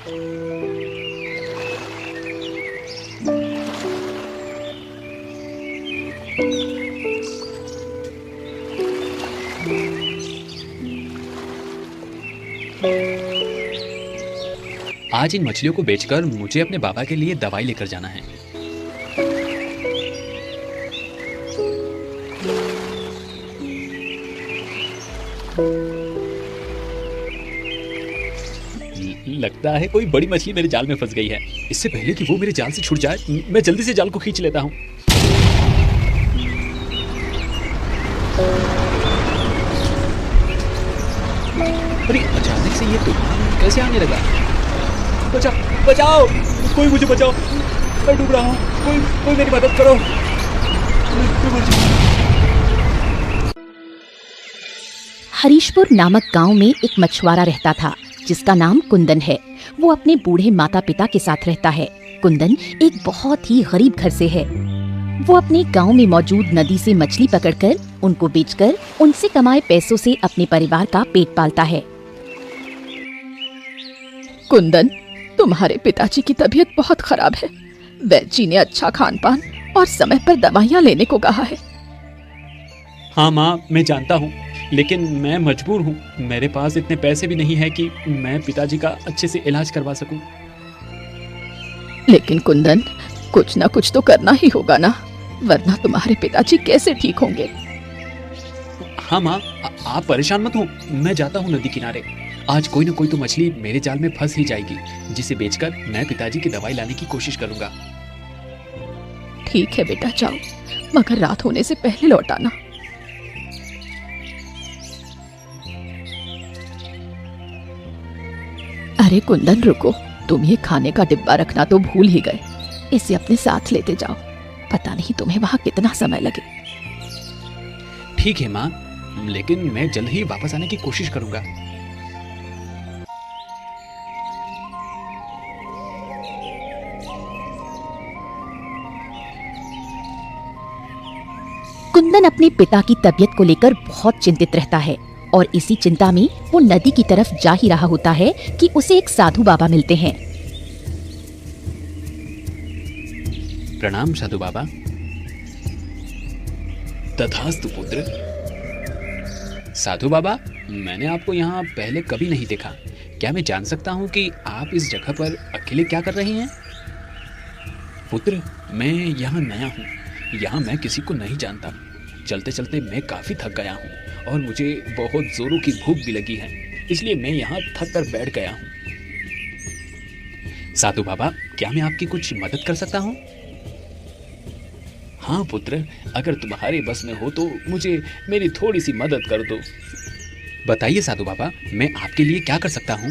आज इन मछलियों को बेचकर मुझे अपने बाबा के लिए दवाई लेकर जाना है। लगता है कोई बड़ी मछली मेरे जाल में फंस गई है। इससे पहले कि वो मेरे जाल से छूट जाए, मैं जल्दी से जाल को खींच लेता हूँ। अरे अचानक से ये तूफान कैसे आने लगा? बचाओ बचाओ, कोई मुझे बचाओ, मैं डूब रहा हूँ, कोई मेरी मदद करो, मैं मर जाऊंगा। हरीशपुर नामक गांव में एक मछुआरा रहता था जिसका नाम कुंदन है। वो अपने बूढ़े माता पिता के साथ रहता है। कुंदन एक बहुत ही गरीब घर से है। वो अपने गांव में मौजूद नदी से मछली पकड़कर उनको बेचकर उनसे कमाए पैसों से अपने परिवार का पेट पालता है। कुंदन, तुम्हारे पिताजी की तबीयत बहुत खराब है। वैद्य जी ने अच्छा खान पान और समय पर दवाइयाँ लेने को कहा है। हाँ माँ, मैं जानता हूँ, लेकिन मैं मजबूर हूँ। मेरे पास इतने पैसे भी नहीं है कि मैं पिताजी का अच्छे से इलाज करवा सकूं। लेकिन कुंदन, कुछ ना कुछ तो करना ही होगा ना, वरना तुम्हारे पिताजी कैसे ठीक होंगे। हाँ माँ, आप परेशान मत हो, मैं जाता हूँ नदी किनारे। आज कोई ना कोई तो मछली मेरे जाल में फंस ही जाएगी, जिसे बेचकर मैं पिताजी की दवाई लाने की कोशिश करूंगा। ठीक है बेटा, जाओ, मगर रात होने से पहले लौट आना। अरे कुंदन, रुको, तुम ये खाने का डिब्बा रखना तो भूल ही गए। इसे अपने साथ लेते जाओ, पता नहीं तुम्हें वहां कितना समय लगे। ठीक है माँ, लेकिन मैं जल्द ही वापस आने की कोशिश करूंगा। कुंदन अपने पिता की तबीयत को लेकर बहुत चिंतित रहता है और इसी चिंता में वो नदी की तरफ जा ही रहा होता है कि उसे एक साधु बाबा मिलते हैं। प्रणाम साधु बाबा। तथास्तु पुत्र। साधु बाबा, मैंने आपको यहाँ पहले कभी नहीं देखा। क्या मैं जान सकता हूँ कि आप इस जगह पर अकेले क्या कर रहे हैं? पुत्र, मैं यहाँ नया हूँ, यहाँ मैं किसी को नहीं जानता। चलते चलते मैं काफी थक गया हूँ और मुझे बहुत जोरों की भूख भी लगी है, इसलिए मैं यहाँ थक कर बैठ गया हूँ। साधु बाबा, क्या मैं आपकी कुछ मदद कर सकता हूँ? हाँ पुत्र, अगर तुम्हारे बस में हो तो मुझे मेरी थोड़ी सी मदद कर दो। बताइए साधु बाबा, मैं आपके लिए क्या कर सकता हूँ?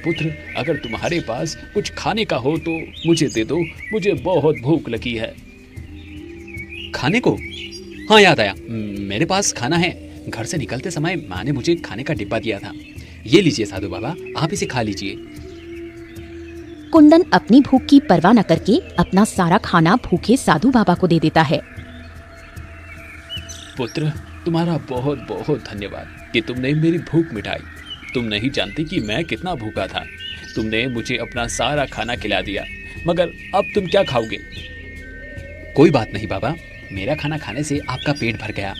पुत्र, अगर तुम्हारे पास कुछ खाने का हो तो मुझे दे दो, मुझे बहुत भूख लगी है। खाने को? हाँ, याद आया, मेरे पास खाना है। घर से निकलते समय माँ ने मुझे खाने का डिब्बा दिया था। ये लीजिए साधु बाबा, आप इसे खा लीजिए। कुंदन अपनी भूख की परवाह न करके अपना सारा खाना भूखे साधु बाबा को दे देता है। पुत्र, तुम्हारा बहुत बहुत धन्यवाद कि तुमने मेरी भूख मिटाई। तुम नहीं जानते कि मैं कितना भूखा था। तुमने मुझे अपना सारा खाना खिला दिया, मगर अब तुम क्या खाओगे? कोई बात नहीं बाबा, मेरा खाना खाने से आपका पेट भर गया।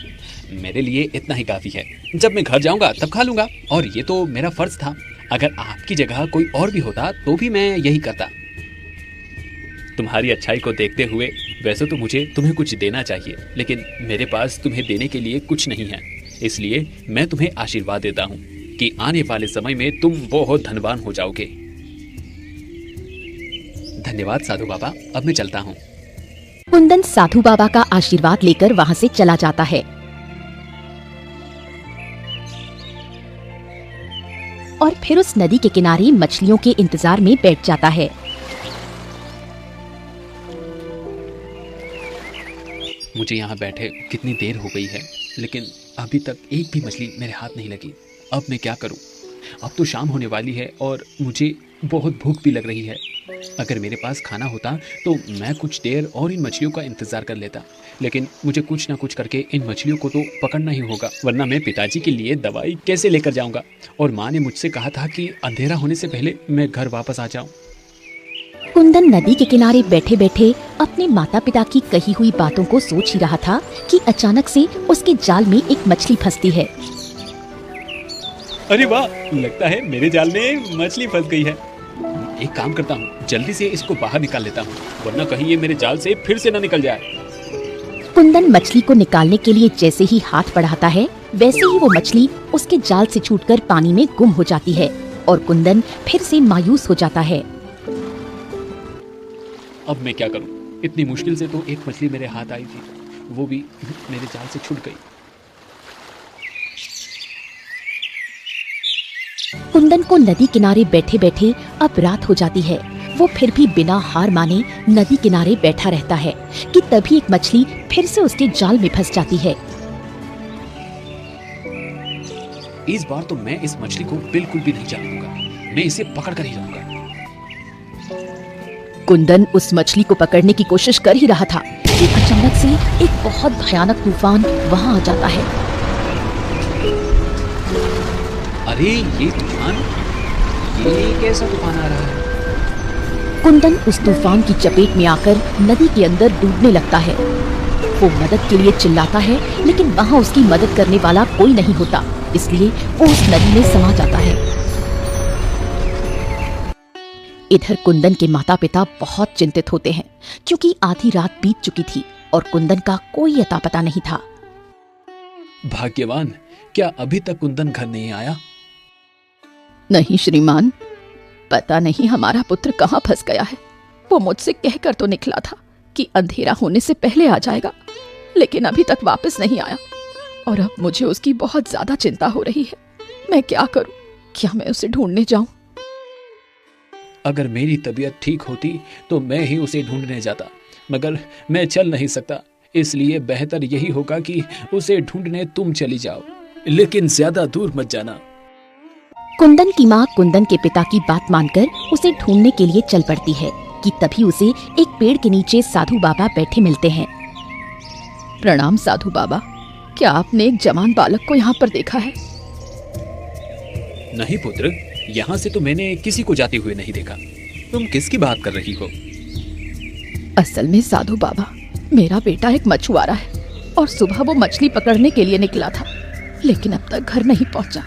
मेरे लिए इतना ही काफी है। जब मैं घर जाऊंगा तब खा लूंगा, और ये तो मेरा फर्ज था। अगर आपकी जगह कोई और भी होता तो भी मैं यही करता। तुम्हारी अच्छाई को देखते हुए वैसे तो मुझे तुम्हें कुछ देना चाहिए, लेकिन मेरे पास तुम्हें देने के लिए कुछ नहीं है। इसलिए मैं तुम्हें आशीर्वाद देता हूँ कि आने वाले समय में तुम बहुत धनवान हो जाओगे। धन्यवाद साधु बाबा, अब मैं चलता हूँ। कुंदन साधु बाबा का आशीर्वाद लेकर वहां से चला जाता है और फिर उस नदी के किनारे मछलियों के इंतजार में बैठ जाता है। मुझे यहाँ बैठे कितनी देर हो गई है, लेकिन अभी तक एक भी मछली मेरे हाथ नहीं लगी। अब मैं क्या करूँ? अब तो शाम होने वाली है और मुझे बहुत भूख भी लग रही है। अगर मेरे पास खाना होता तो मैं कुछ देर और इन मछलियों का इंतजार कर लेता, लेकिन मुझे कुछ ना कुछ करके इन मछलियों को तो पकड़ना ही होगा, वरना मैं पिताजी के लिए दवाई कैसे लेकर जाऊंगा। और माँ ने मुझसे कहा था कि अंधेरा होने से पहले मैं घर वापस आ जाऊं। कुंदन नदी के किनारे बैठे बैठे अपने माता पिता की कही हुई बातों को सोच ही रहा था कि अचानक से उसके जाल में एक मछली फंसती है। अरे वाह, लगता है मेरे जाल में मछली फंस गई है। एक काम करता हूँ, जल्दी से इसको बाहर निकाल लेता हूँ, वरना कहीं ये मेरे जाल से फिर से ना निकल जाए। कुंदन मछली को निकालने के लिए जैसे ही हाथ बढ़ाता है, वैसे ही वो मछली उसके जाल से छूटकर पानी में गुम हो जाती है और कुंदन फिर से मायूस हो जाता है। अब मैं क्या करूँ? इतनी मुश्किल से तो एक मछली मेरे हाथ आई थी, वो भी मेरे जाल से छूट गई। कुंदन को नदी किनारे बैठे बैठे अब रात हो जाती है। वो फिर भी बिना हार माने नदी किनारे बैठा रहता है कि तभी एक मछली फिर से उसके जाल में फंस जाती है। इस बार तो मैं इस मछली को बिल्कुल भी नहीं जाने दूंगा, मैं इसे पकड़ कर ही रहूंगा। कुंदन उस मछली को पकड़ने की कोशिश कर ही रहा था कि अचानक से एक बहुत भयानक तूफान वहां आ जाता है। अरे ये तूफान, ये कैसा तूफान आ रहा है? कुंदन उस तूफान की चपेट में आकर नदी के अंदर डूबने लगता है। वो मदद के लिए चिल्लाता है, लेकिन वहाँ उसकी मदद करने वाला कोई नहीं होता, इसलिए वो उस नदी में समा जाता है। इधर कुंदन के माता पिता बहुत चिंतित होते हैं, क्योंकि आधी रात बीत चुकी थी और कुंदन का कोई अता पता नहीं था। भाग्यवान, क्या अभी तक कुंदन घर नहीं आया? नहीं श्रीमान, पता नहीं हमारा पुत्र कहाँ फंस गया है। वो मुझसे कहकर तो निकला था कि अंधेरा होने से पहले आ जाएगा, लेकिन अभी तक वापस नहीं आया और अब मुझे उसकी बहुत ज्यादा चिंता हो रही है। मैं क्या करूं? क्या मैं उसे ढूंढने जाऊं? अगर मेरी तबीयत ठीक होती तो मैं ही उसे ढूंढने जाता, मगर मैं चल नहीं सकता, इसलिए बेहतर यही होगा कि उसे ढूंढने तुम चली जाओ, लेकिन ज्यादा दूर मत जाना। कुंदन की माँ कुंदन के पिता की बात मानकर उसे ढूंढने के लिए चल पड़ती है कि तभी उसे एक पेड़ के नीचे साधु बाबा बैठे मिलते हैं। प्रणाम साधु बाबा, क्या आपने एक जवान बालक को यहाँ पर देखा है? नहीं पुत्र, यहाँ से तो मैंने किसी को जाते हुए नहीं देखा। तुम किसकी बात कर रही हो? असल में साधु बाबा, मेरा बेटा एक मछुआरा है और सुबह वो मछली पकड़ने के लिए निकला था, लेकिन अब तक घर नहीं पहुंचा।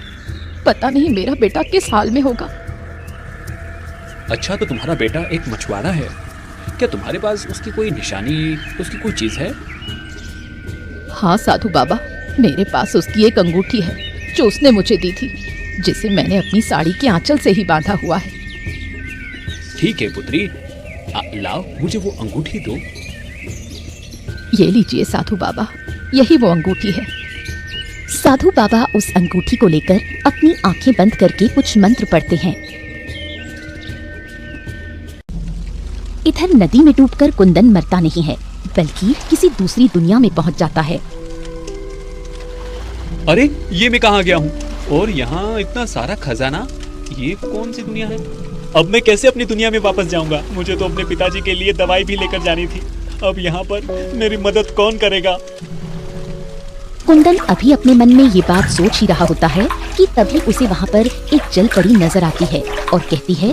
पता नहीं मेरा बेटा किस हाल में होगा। अच्छा, तो तुम्हारा बेटा एक मछुआरा है? क्या तुम्हारे पास उसकी कोई निशानी, उसकी कोई चीज है? हाँ साधु बाबा, मेरे पास उसकी एक अंगूठी है जो उसने मुझे दी थी, जिसे मैंने अपनी साड़ी के आंचल से ही बांधा हुआ है। ठीक है पुत्री, लाओ मुझे वो अंगूठी दो। ये लीजिए साधु बाबा, यही वो अंगूठी है। साधु बाबा उस अंगूठी को लेकर अपनी आंखें बंद करके कुछ मंत्र पढ़ते हैं। इधर नदी में डूबकर कुंदन मरता नहीं है, बल्कि किसी दूसरी दुनिया में पहुंच जाता है। अरे ये मैं कहाँ गया हूँ? और यहाँ इतना सारा खजाना, ये कौन सी दुनिया है? अब मैं कैसे अपनी दुनिया में वापस जाऊंगा? मुझे तो अपने पिताजी के लिए दवाई भी लेकर जानी थी। अब यहाँ पर मेरी मदद कौन करेगा? कुंदन अभी अपने मन में ये बात सोच ही रहा होता है कि तभी उसे वहाँ पर एक जलपरी नजर आती है और कहती है,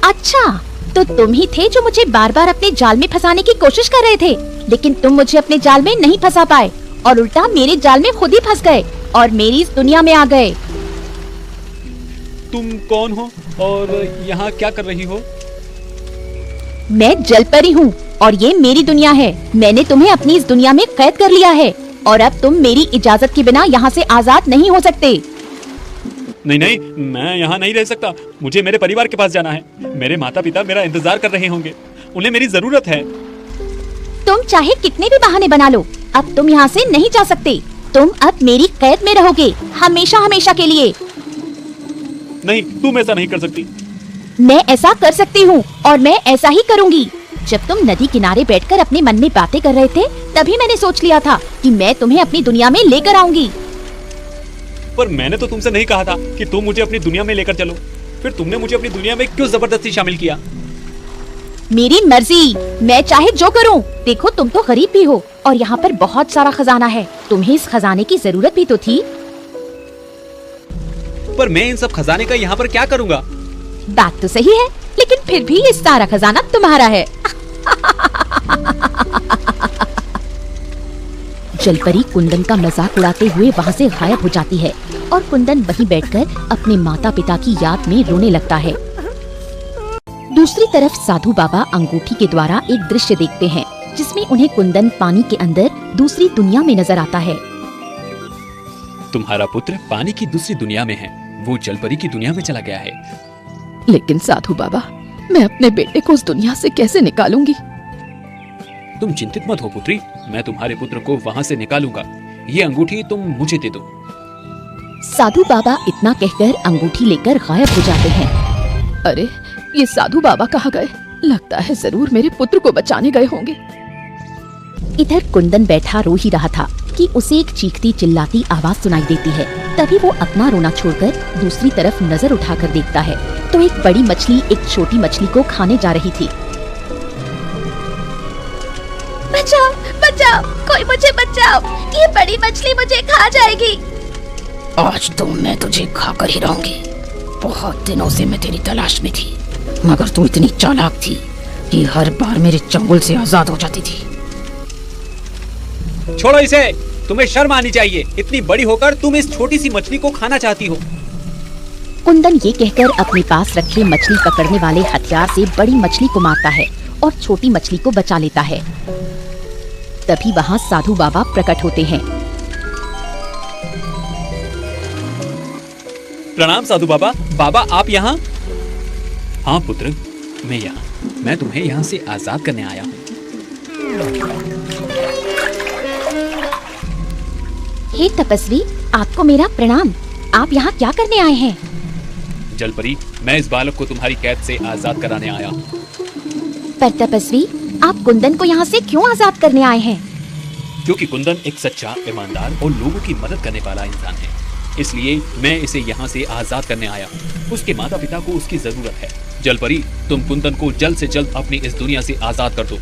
अच्छा, तो तुम ही थे जो मुझे बार बार अपने जाल में फंसाने की कोशिश कर रहे थे, लेकिन तुम मुझे अपने जाल में नहीं फंसा पाए और उल्टा मेरे जाल में खुद ही फंस गए और मेरी इस दुनिया में आ गए। तुम कौन हो और यहाँ क्या कर रही हो? मैं जलपरी हूँ और ये मेरी दुनिया है। मैंने तुम्हें अपनी इस दुनिया में कैद कर लिया है और अब तुम मेरी इजाजत के बिना यहाँ से आजाद नहीं हो सकते। नहीं नहीं, मैं यहाँ नहीं रह सकता। मुझे मेरे परिवार के पास जाना है। मेरे माता पिता मेरा इंतजार कर रहे होंगे, उन्हें मेरी जरूरत है। तुम चाहे कितने भी बहाने बना लो, अब तुम यहाँ से नहीं जा सकते। तुम अब मेरी कैद में रहोगे, हमेशा हमेशा के लिए। नहीं, तुम ऐसा नहीं कर सकती। मैं ऐसा कर सकती हूँ और मैं ऐसा ही करूँगी। जब तुम नदी किनारे बैठकर अपने मन में बातें कर रहे थे, तभी मैंने सोच लिया था कि मैं तुम्हें अपनी दुनिया में लेकर आऊंगी। पर मैंने तो तुमसे नहीं कहा था कि तुम मुझे अपनी दुनिया में लेकर चलो। फिर तुमने मुझे अपनी दुनिया में क्यों जबरदस्ती शामिल किया? मेरी मर्जी, मैं चाहे जो करूं। देखो तुम तो गरीब भी हो और यहाँ पर बहुत सारा खजाना है, तुम्हें इस खजाने की जरूरत भी तो थी। पर मैं इन सब खजाने का यहाँ पर क्या करूँगा? बात तो सही है, लेकिन फिर भी ये सारा खजाना तुम्हारा है। जलपरी कुंदन का मजाक उड़ाते हुए वहाँ से गायब हो जाती है और कुंदन वहीं बैठकर अपने माता पिता की याद में रोने लगता है। दूसरी तरफ साधु बाबा अंगूठी के द्वारा एक दृश्य देखते हैं जिसमें उन्हें कुंदन पानी के अंदर दूसरी दुनिया में नजर आता है। तुम्हारा पुत्र पानी की दूसरी दुनिया में है, वो जलपरी की दुनिया में चला गया है। लेकिन साधु बाबा, मैं अपने बेटे को उस दुनिया से कैसे निकालूंगी? तुम चिंतित मत हो पुत्री, मैं तुम्हारे पुत्र को वहाँ से निकालूंगा। ये अंगूठी तुम मुझे दे दो। साधु बाबा इतना कहकर अंगूठी लेकर गायब हो जाते हैं। अरे, ये साधु बाबा कहाँ गए? लगता है जरूर मेरे पुत्र को बचाने गए होंगे। इधर कुंदन बैठा रो ही रहा था कि उसे एक चीखती चिल्लाती आवाज सुनाई देती है। तभी वो अपना रोना छोड़कर दूसरी तरफ नजर उठाकर देखता है तो एक बड़ी मछली एक छोटी मछली को खाने जा रही थी। बचाओ, बचाओ, कोई मुझे बचाओ, ये बड़ी मछली मुझे खा जाएगी। आज तो मैं तुझे खाकर ही रहूंगी। बहुत दिनों से मैं तेरी तलाश में थी, मगर तू इतनी चालाक थी कि हर बार मेरे चंगुल से आजाद हो जाती थी। छोड़ो इसे, तुम्हें शर्म आनी चाहिए। इतनी बड़ी होकर तुम इस छोटी सी मछली को खाना चाहती हो। कुंदन ये कहकर अपने पास रखे मछली पकड़ने वाले हथियार से बड़ी मछली को मारता है और छोटी मछली को बचा लेता है। तभी वहाँ साधु बाबा प्रकट होते हैं। प्रणाम साधु बाबा। बाबा आप यहाँ? हाँ पुत्र, मैं यहाँ। मैं तुम्हें यहाँ से आजाद करने आया हूँ। हे तपस्वी, आपको मेरा प्रणाम। आप यहाँ क्या करने आए हैं? जलपरी, मैं इस बालक को तुम्हारी कैद से आजाद कराने आया हूँ। पर तपस्वी, आप कुंदन को यहाँ से क्यों आजाद करने आए हैं? क्योंकि कुंदन एक सच्चा, ईमानदार और लोगों की मदद करने वाला इंसान है, इसलिए मैं इसे यहाँ से आजाद करने आया हूँ। उसके माता पिता को उसकी जरूरत है। जलपरी, तुम कुंदन को जल्द से जल्द अपनी इस दुनिया से आजाद कर दो।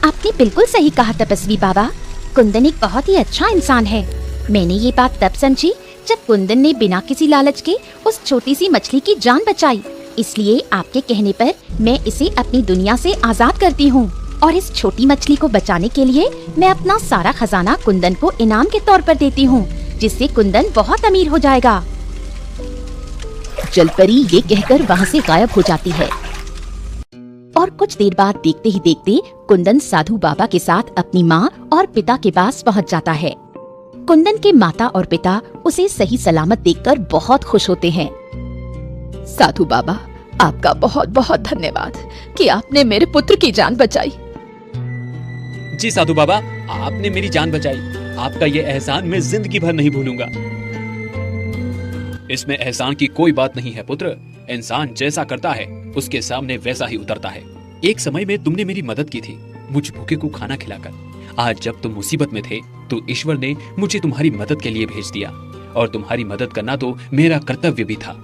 आपने बिल्कुल सही कहा तपस्वी बाबा। कुंदन एक बहुत ही अच्छा इंसान है। मैंने ये बात तब समझी जब कुंदन ने बिना किसी लालच के उस छोटी सी मछली की जान बचाई। इसलिए आपके कहने पर मैं इसे अपनी दुनिया से आजाद करती हूँ और इस छोटी मछली को बचाने के लिए मैं अपना सारा खजाना कुंदन को इनाम के तौर पर देती हूँ, जिससे कुंदन बहुत अमीर हो जाएगा। जलपरी ये कहकर वहाँ से गायब हो जाती है और कुछ देर बाद देखते ही देखते कुंदन साधु बाबा के साथ अपनी माँ और पिता के पास पहुँच जाता है। कुंदन के माता और पिता उसे सही सलामत देखकर बहुत खुश होते हैं। साधु बाबा, आपका बहुत बहुत धन्यवाद कि आपने मेरे पुत्र की जान बचाई। जी साधु बाबा, आपने मेरी जान बचाई। आपका ये एहसान मैं जिंदगी भर नहीं भूलूंगा। इसमें एहसान की कोई बात नहीं है पुत्र। इंसान जैसा करता है उसके सामने वैसा ही उतरता है। एक समय में तुमने मेरी मदद की थी, मुझ भूखे को खाना खिलाकर। आज जब तुम मुसीबत में थे तो ईश्वर ने मुझे तुम्हारी मदद के लिए भेज दिया, और तुम्हारी मदद करना तो मेरा कर्तव्य भी था।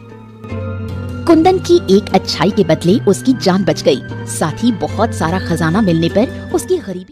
कुंदन की एक अच्छाई के बदले उसकी जान बच गई। साथ ही बहुत सारा खजाना मिलने पर उसकी गरीबी